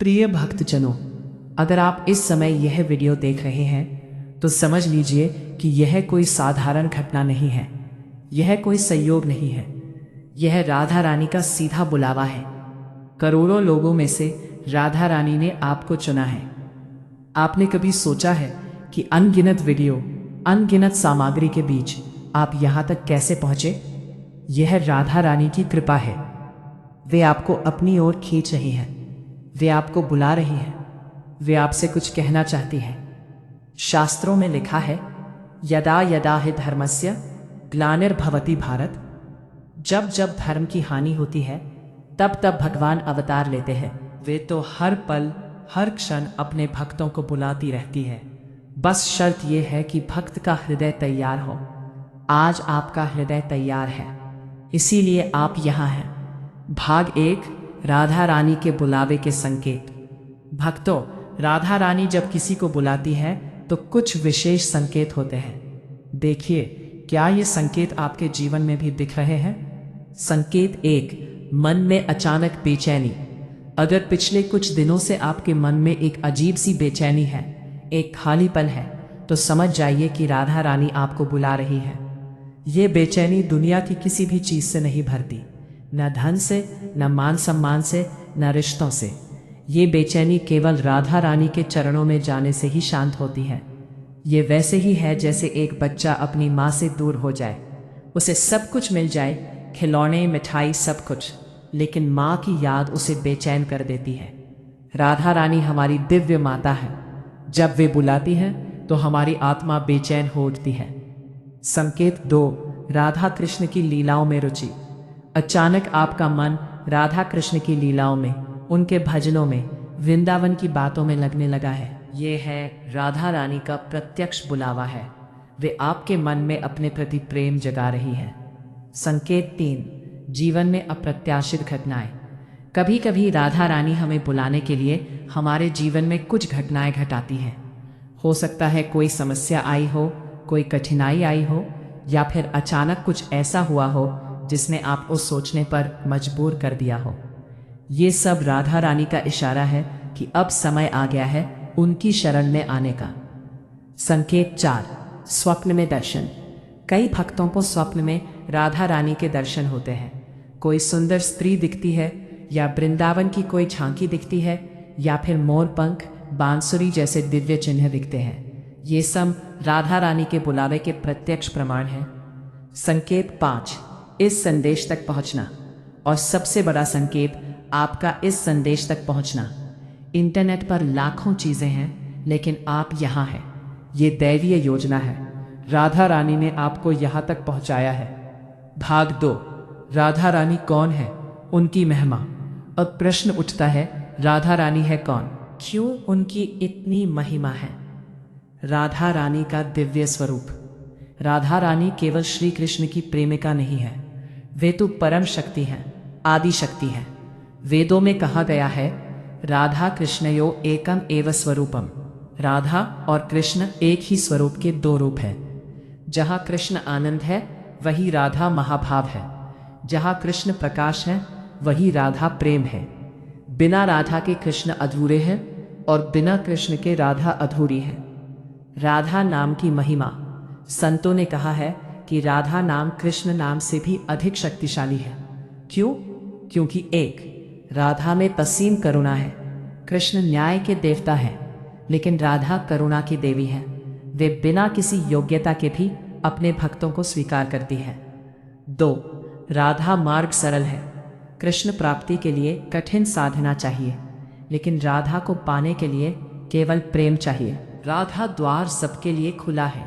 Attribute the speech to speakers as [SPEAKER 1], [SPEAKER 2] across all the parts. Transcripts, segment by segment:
[SPEAKER 1] प्रिय भक्तजनों, अगर आप इस समय यह वीडियो देख रहे हैं तो समझ लीजिए कि यह कोई साधारण घटना नहीं है। यह कोई संयोग नहीं है। यह राधा रानी का सीधा बुलावा है। करोड़ों लोगों में से राधा रानी ने आपको चुना है। आपने कभी सोचा है कि अनगिनत वीडियो, अनगिनत सामग्री के बीच आप यहाँ तक कैसे पहुँचे? यह राधा रानी की कृपा है। वे आपको अपनी ओर खींच रही हैं। वे आपको बुला रही हैं। वे आपसे कुछ कहना चाहती हैं। शास्त्रों में लिखा है, यदा यदा हि धर्मस्य ग्लानिर्भवति भारत। जब जब धर्म की हानि होती है तब तब भगवान अवतार लेते हैं। वे तो हर पल हर क्षण अपने भक्तों को बुलाती रहती है। बस शर्त यह है कि भक्त का हृदय तैयार हो। आज आपका हृदय तैयार है, इसीलिए आप यहाँ हैं। भाग 1, राधा रानी के बुलावे के संकेत। भक्तों, राधा रानी जब किसी को बुलाती है तो कुछ विशेष संकेत होते हैं। देखिए, क्या ये संकेत आपके जीवन में भी दिख रहे हैं? संकेत 1, मन में अचानक बेचैनी। अगर पिछले कुछ दिनों से आपके मन में एक अजीब सी बेचैनी है, एक खालीपन है, तो समझ जाइए कि राधा रानी आपको बुला रही है। ये बेचैनी दुनिया की किसी भी चीज से नहीं भरती, न धन से, न मान सम्मान से, न रिश्तों से। ये बेचैनी केवल राधा रानी के चरणों में जाने से ही शांत होती है। ये वैसे ही है जैसे एक बच्चा अपनी माँ से दूर हो जाए। उसे सब कुछ मिल जाए, खिलौने, मिठाई, सब कुछ, लेकिन माँ की याद उसे बेचैन कर देती है। राधा रानी हमारी दिव्य माता है। जब वे बुलाती हैं तो हमारी आत्मा बेचैन हो उठती है। संकेत 2, राधा कृष्ण की लीलाओं में रुचि। अचानक आपका मन राधा कृष्ण की लीलाओं में, उनके भजनों में, वृंदावन की बातों में लगने लगा है। ये है राधा रानी का प्रत्यक्ष बुलावा है। वे आपके मन में अपने प्रति प्रेम जगा रही है। संकेत 3, जीवन में अप्रत्याशित घटनाएं। कभी कभी राधा रानी हमें बुलाने के लिए हमारे जीवन में कुछ घटनाएं घटाती हैं। हो सकता है कोई समस्या आई हो, कोई कठिनाई आई हो, या फिर अचानक कुछ ऐसा हुआ हो जिसने आपको सोचने पर मजबूर कर दिया हो। ये सब राधा रानी का इशारा है कि अब समय आ गया है उनकी शरण में आने का। संकेत 4, स्वप्न में दर्शन। कई भक्तों को स्वप्न में राधा रानी के दर्शन होते हैं। कोई सुंदर स्त्री दिखती है, या वृंदावन की कोई झांकी दिखती है, या फिर मोर पंख, बांसुरी जैसे दिव्य चिन्ह दिखते हैं। ये सब राधा रानी के बुलावे के प्रत्यक्ष प्रमाण हैं। संकेत 5, इस संदेश तक पहुंचना। और सबसे बड़ा संकेत, आपका इस संदेश तक पहुंचना। इंटरनेट पर लाखों चीजें हैं, लेकिन आप यहाँ हैं। ये दैवीय योजना है। राधा रानी ने आपको यहाँ तक पहुंचाया है। भाग 2, राधा रानी कौन है, उनकी महिमा। अब प्रश्न उठता है, राधा रानी है कौन? क्यों उनकी इतनी महिमा है? राधा रानी का दिव्य स्वरूप। राधा रानी केवल श्री कृष्ण की प्रेमिका नहीं है, वे तो परम शक्ति हैं, आदि शक्ति हैं। वेदों में कहा गया है, राधा कृष्णयो एकम एव स्वरूपम। राधा और कृष्ण एक ही स्वरूप के दो रूप हैं। जहाँ कृष्ण आनंद है वही राधा महाभाव है। जहाँ कृष्ण प्रकाश है वही राधा प्रेम है। बिना राधा के कृष्ण अधूरे हैं और बिना कृष्ण के राधा अधूरी है। राधा नाम की महिमा। संतों ने कहा है कि राधा नाम कृष्ण नाम से भी अधिक शक्तिशाली है। क्यों? क्योंकि 1, राधा में असीम करुणा है। कृष्ण न्याय के देवता हैं, लेकिन राधा करुणा की देवी है। वे बिना किसी योग्यता के भी अपने भक्तों को स्वीकार करती है। 2, राधा मार्ग सरल है। कृष्ण प्राप्ति के लिए कठिन साधना चाहिए, लेकिन राधा को पाने के लिए केवल प्रेम चाहिए। राधा द्वार सबके लिए खुला है,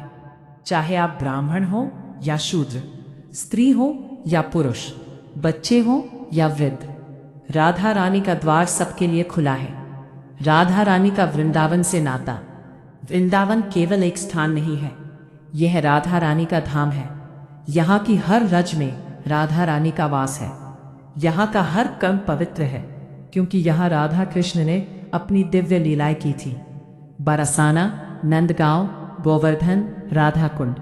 [SPEAKER 1] चाहे आप ब्राह्मण हो या शूद्र, स्त्री हो या पुरुष, बच्चे हो या वृद्ध। राधा रानी का द्वार सबके लिए खुला है। राधा रानी का वृंदावन से नाता। वृंदावन केवल एक स्थान नहीं है, यह राधा रानी का धाम है। यहाँ की हर रज में राधा रानी का वास है। यहाँ का हर कर्म पवित्र है, क्योंकि यहाँ राधा कृष्ण ने अपनी दिव्य लीलाएं की थी। बरसाना, नंदगांव, गोवर्धन, राधा कुंड,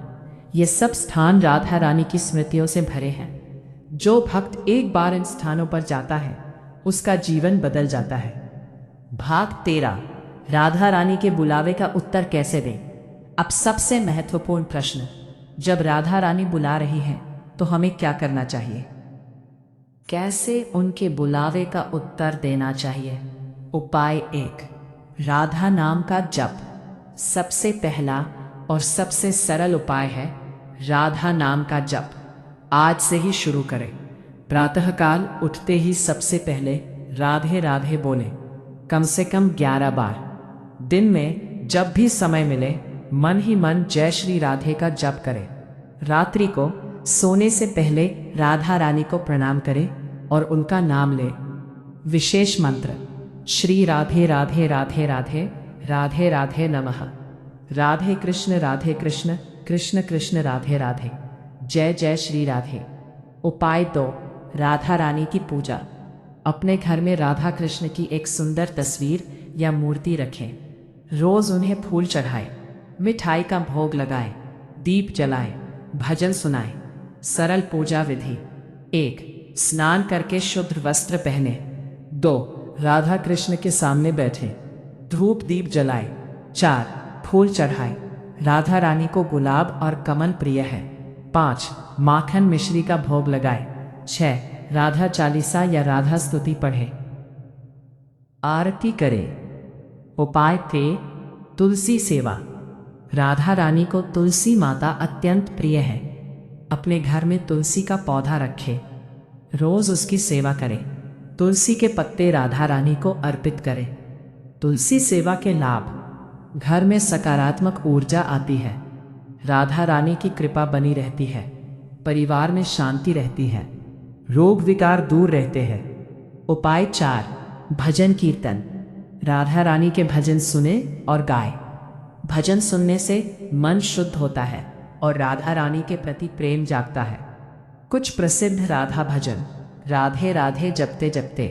[SPEAKER 1] ये सब स्थान राधा रानी की स्मृतियों से भरे हैं। जो भक्त एक बार इन स्थानों पर जाता है उसका जीवन बदल जाता है। भाग 13। राधा रानी के बुलावे का उत्तर कैसे दें। अब सबसे महत्वपूर्ण प्रश्न, जब राधा रानी बुला रही हैं तो हमें क्या करना चाहिए? कैसे उनके बुलावे का उत्तर देना चाहिए? उपाय 1, राधा नाम का जप। सबसे पहला और सबसे सरल उपाय है राधा नाम का जप। आज से ही शुरू करें। प्रातःकाल उठते ही सबसे पहले राधे राधे बोलें, कम से कम 11 बार। दिन में जब भी समय मिले मन ही मन जय श्री राधे का जप करें। रात्रि को सोने से पहले राधा रानी को प्रणाम करें और उनका नाम लें। विशेष मंत्र, श्री राधे राधे राधे राधे राधे राधे नमः, राधे कृष्ण कृष्ण कृष्ण राधे राधे, जय जय श्री राधे। उपाय 2, राधा रानी की पूजा। अपने घर में राधा कृष्ण की एक सुंदर तस्वीर या मूर्ति रखें। रोज उन्हें फूल चढ़ाएं, मिठाई का भोग लगाएं, दीप जलाएं, भजन सुनाएं। सरल पूजा विधि: 1, स्नान करके शुद्ध वस्त्र पहने। 2, राधा कृष्ण के सामने बैठे, धूप दीप जलाएं। 4, फूल चढ़ाएं। राधा रानी को गुलाब और कमल प्रिय है। 5, माखन मिश्री का भोग लगाएं। 6, राधा चालीसा या राधा स्तुति पढ़े। आरती करें। उपाय 3, तुलसी सेवा। राधा रानी को तुलसी माता अत्यंत प्रिय है। अपने घर में तुलसी का पौधा रखें, रोज उसकी सेवा करें। तुलसी के पत्ते राधा रानी को अर्पित करें। तुलसी सेवा के लाभ: घर में सकारात्मक ऊर्जा आती है, राधा रानी की कृपा बनी रहती है, परिवार में शांति रहती है, रोग विकार दूर रहते हैं। उपाय 4, भजन कीर्तन। राधा रानी के भजन सुने और गाए। भजन सुनने से मन शुद्ध होता है और राधा रानी के प्रति प्रेम जागता है। कुछ प्रसिद्ध राधा भजन: राधे राधे जपते जपते,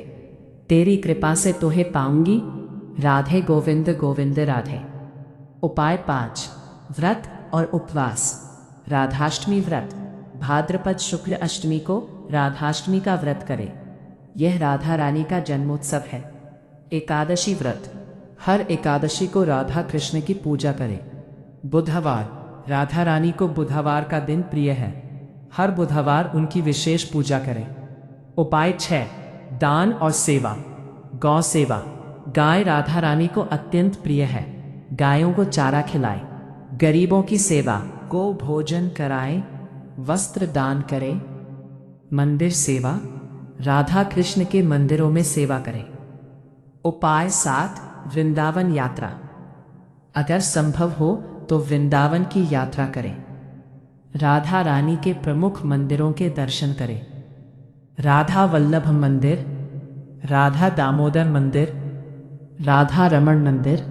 [SPEAKER 1] तेरी कृपा से तोहे पाऊंगी, राधे गोविंद गोविंद राधे। उपाय 5, व्रत और उपवास। राधाष्टमी व्रत। भाद्रपद शुक्ल अष्टमी को राधाष्टमी का व्रत करें। यह राधा रानी का जन्मोत्सव है। एकादशी व्रत। हर एकादशी को राधा कृष्ण की पूजा करें। बुधवार। राधा रानी को बुधवार का दिन प्रिय है। हर बुधवार उनकी विशेष पूजा करें। उपाय 6, दान और सेवा। गौ सेवा। गाय राधा रानी को अत्यंत प्रिय है। गायों को चारा खिलाएं, गरीबों की सेवा, गो भोजन कराएं, वस्त्र दान करें। मंदिर सेवा। राधा कृष्ण के मंदिरों में सेवा करें। उपाय 7, वृंदावन यात्रा। अगर संभव हो तो वृंदावन की यात्रा करें। राधा रानी के प्रमुख मंदिरों के दर्शन करें। राधा वल्लभ मंदिर, राधा दामोदर मंदिर, राधा रमण मंदिर,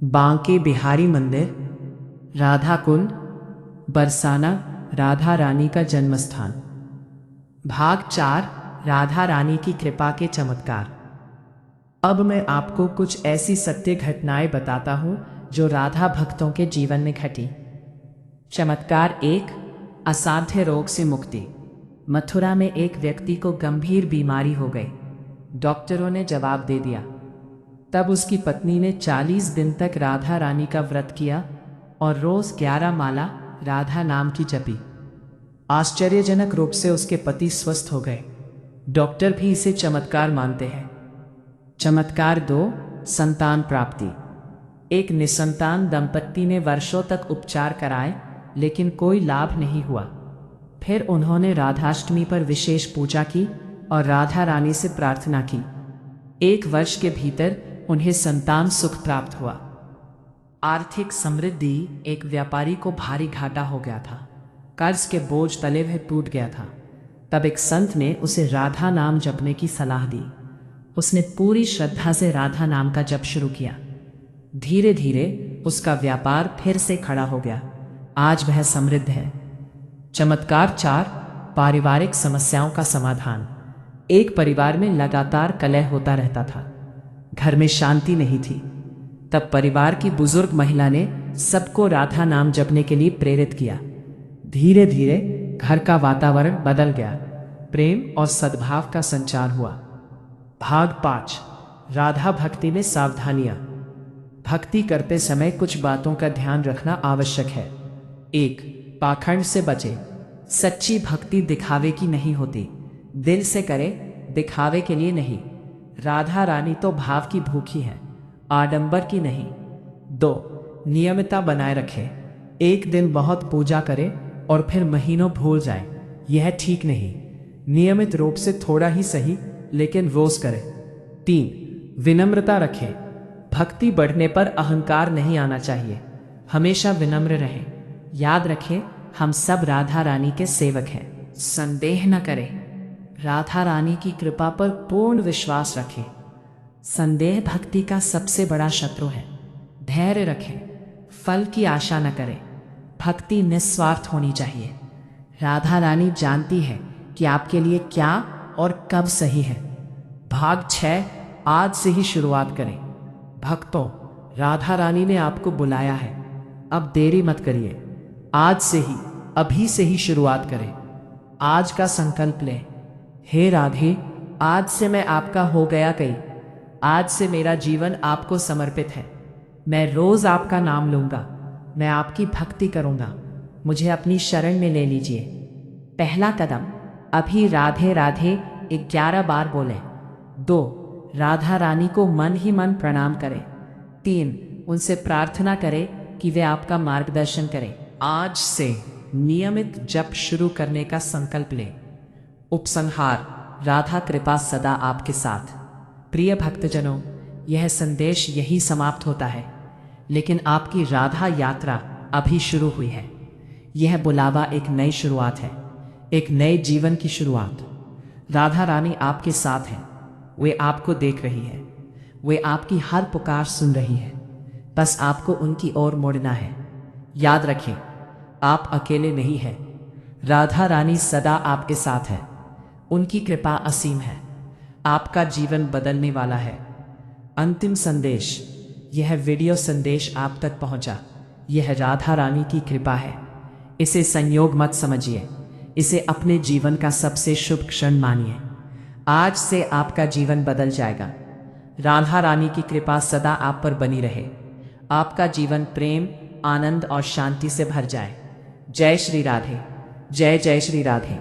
[SPEAKER 1] बांके बिहारी मंदिर, राधा कुंड, बरसाना, राधा रानी का जन्मस्थान। भाग 4, राधा रानी की कृपा के चमत्कार। अब मैं आपको कुछ ऐसी सत्य घटनाएं बताता हूं जो राधा भक्तों के जीवन में घटी। चमत्कार 1, असाध्य रोग से मुक्ति। मथुरा में एक व्यक्ति को गंभीर बीमारी हो गई। डॉक्टरों ने जवाब दे दिया। तब उसकी पत्नी ने 40 दिन तक राधा रानी का व्रत किया और रोज 11 माला राधा नाम की जपी। आश्चर्यजनक रूप से उसके पति स्वस्थ हो गए। डॉक्टर भी इसे चमत्कार मानते हैं। चमत्कार 2, संतान प्राप्ति। एक निसंतान दंपत्ति ने वर्षों तक उपचार कराए लेकिन कोई लाभ नहीं हुआ। फिर उन्होंने राधाष्टमी पर विशेष पूजा की और राधा रानी से प्रार्थना की। 1 वर्ष के भीतर उन्हें संतान सुख प्राप्त हुआ। आर्थिक समृद्धि। एक व्यापारी को भारी घाटा हो गया था। कर्ज के बोझ तले वह टूट गया था। तब एक संत ने उसे राधा नाम जपने की सलाह दी। उसने पूरी श्रद्धा से राधा नाम का जप शुरू किया। धीरे धीरे उसका व्यापार फिर से खड़ा हो गया। आज वह समृद्ध है। चमत्कार 4, पारिवारिक समस्याओं का समाधान। एक परिवार में लगातार कलह होता रहता था। घर में शांति नहीं थी। तब परिवार की बुजुर्ग महिला ने सबको राधा नाम जपने के लिए प्रेरित किया। धीरे धीरे घर का वातावरण बदल गया। प्रेम और सद्भाव का संचार हुआ। भाग 5, राधा भक्ति में सावधानियां। भक्ति करते समय कुछ बातों का ध्यान रखना आवश्यक है। 1. पाखंड से बचे। सच्ची भक्ति दिखावे की नहीं होती, दिल से करे, दिखावे के लिए नहीं। राधा रानी तो भाव की भूखी है, आडंबर की नहीं। 2. नियमितता बनाए रखे। एक दिन बहुत पूजा करे और फिर महीनों भूल जाए, यह ठीक नहीं। नियमित रूप से थोड़ा ही सही, लेकिन रोज करे। 3. विनम्रता रखे। भक्ति बढ़ने पर अहंकार नहीं आना चाहिए, हमेशा विनम्र रहे। याद रखें, हम सब राधा रानी के सेवक हैं। संदेह न करें, राधा रानी की कृपा पर पूर्ण विश्वास रखें। संदेह भक्ति का सबसे बड़ा शत्रु है। धैर्य रखें, फल की आशा न करें। भक्ति निस्वार्थ होनी चाहिए। राधा रानी जानती है कि आपके लिए क्या और कब सही है। भाग 6, आज से ही शुरुआत करें। भक्तों, राधा रानी ने आपको बुलाया है, अब देरी मत करिए। आज से ही, अभी से ही शुरुआत करें। आज का संकल्प लें, हे राधे, आज से मैं आपका हो गया कई। आज से मेरा जीवन आपको समर्पित है। मैं रोज आपका नाम लूंगा, मैं आपकी भक्ति करूंगा। मुझे अपनी शरण में ले लीजिए। पहला कदम, अभी राधे राधे 11 बार बोलें। 2. राधा रानी को मन ही मन प्रणाम करें। 3. उनसे प्रार्थना करें कि वे आपका मार्गदर्शन करें। आज से नियमित जप शुरू करने का संकल्प लें। उपसंहार, राधा कृपा सदा आपके साथ। प्रिय भक्तजनों, यह संदेश यही समाप्त होता है, लेकिन आपकी राधा यात्रा अभी शुरू हुई है। यह बुलावा एक नई शुरुआत है, एक नए जीवन की शुरुआत। राधा रानी आपके साथ है, वे आपको देख रही है, वे आपकी हर पुकार सुन रही है। बस आपको उनकी ओर मुड़ना है। याद रखें, आप अकेले नहीं हैं। राधा रानी सदा आपके साथ है, उनकी कृपा असीम है। आपका जीवन बदलने वाला है। अंतिम संदेश, यह वीडियो संदेश आप तक पहुंचा, यह राधा रानी की कृपा है। इसे संयोग मत समझिए, इसे अपने जीवन का सबसे शुभ क्षण मानिए। आज से आपका जीवन बदल जाएगा। राधा रानी की कृपा सदा आप पर बनी रहे। आपका जीवन प्रेम, आनंद और शांति से भर जाए। जय श्री राधे। जय जय श्री राधे।